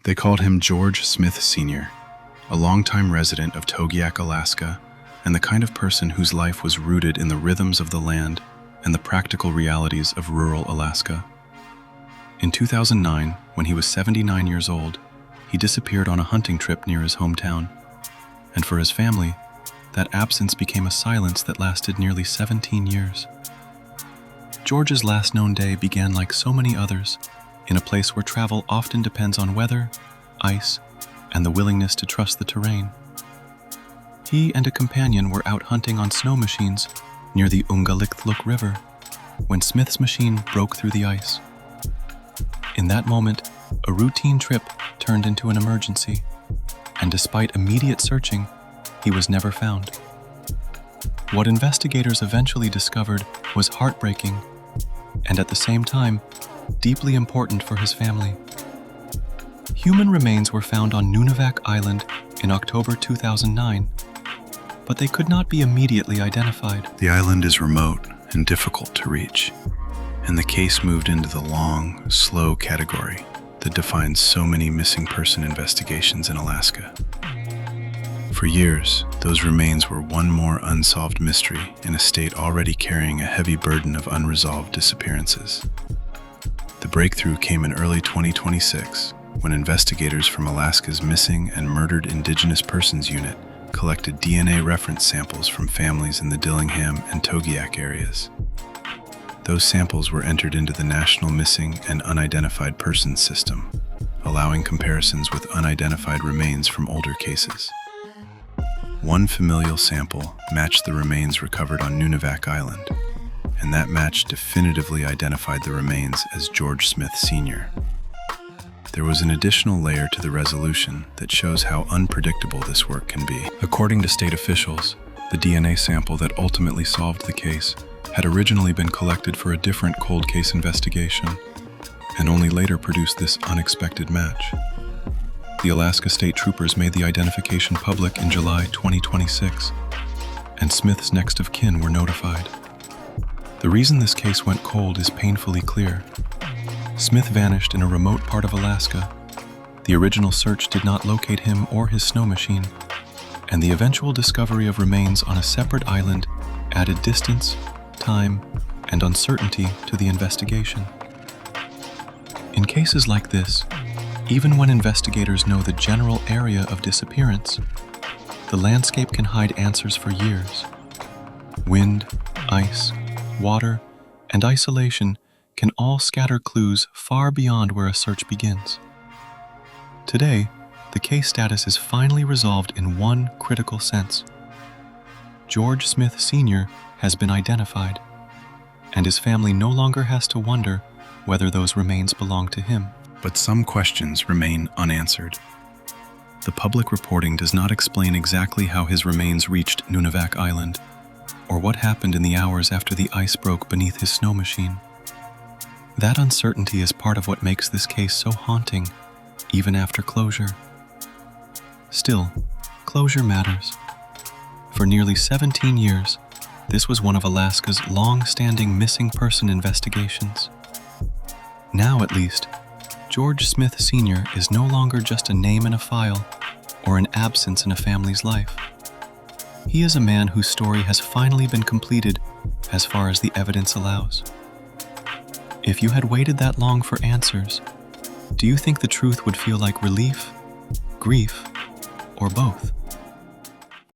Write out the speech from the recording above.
They called him George Smith Sr., a longtime resident of Togiak, Alaska, and the kind of person whose life was rooted in the rhythms of the land and the practical realities of rural Alaska. In 2009, when he was 79 years old, he disappeared on a hunting trip near his hometown. And for his family, that absence became a silence that lasted nearly 17 years. George's last known day began like so many others, in a place where travel often depends on weather, ice, and the willingness to trust the terrain. He and a companion were out hunting on snow machines near the Ungallikthluk River when Smith's machine broke through the ice. In that moment, a routine trip turned into an emergency, and despite immediate searching, he was never found. What investigators eventually discovered was heartbreaking, and at the same time, deeply important for his family. Human remains were found on Nunivak Island in October 2009, but they could not be immediately identified. The island is remote and difficult to reach, and the case moved into the long, slow category that defines so many missing person investigations in Alaska. For years, those remains were one more unsolved mystery in a state already carrying a heavy burden of unresolved disappearances. The breakthrough came in early 2026 when investigators from Alaska's Missing and Murdered Indigenous Persons Unit collected DNA reference samples from families in the Dillingham and Togiak areas. Those samples were entered into the National Missing and Unidentified Persons System, allowing comparisons with unidentified remains from older cases. One familial sample matched the remains recovered on Nunivak Island, and that match definitively identified the remains as George Smith Sr. There was an additional layer to the resolution that shows how unpredictable this work can be. According to state officials, the DNA sample that ultimately solved the case had originally been collected for a different cold case investigation, and only later produced this unexpected match. The Alaska State Troopers made the identification public in July 2026, and Smith's next of kin were notified. The reason this case went cold is painfully clear. Smith vanished in a remote part of Alaska. The original search did not locate him or his snow machine, and the eventual discovery of remains on a separate island added distance, time, and uncertainty to the investigation. In cases like this, even when investigators know the general area of disappearance, the landscape can hide answers for years. Wind, ice, water, and isolation can all scatter clues far beyond where a search begins. Today, the case status is finally resolved in one critical sense. George Smith Sr. has been identified, and his family no longer has to wonder whether those remains belong to him. But some questions remain unanswered. The public reporting does not explain exactly how his remains reached Nunivak Island, or what happened in the hours after the ice broke beneath his snow machine. That uncertainty is part of what makes this case so haunting, even after closure. Still, closure matters. For nearly 17 years, this was one of Alaska's long-standing missing person investigations. Now, at least, George Smith Sr. is no longer just a name in a file or an absence in a family's life. He is a man whose story has finally been completed as far as the evidence allows. If you had waited that long for answers, do you think the truth would feel like relief, grief, or both?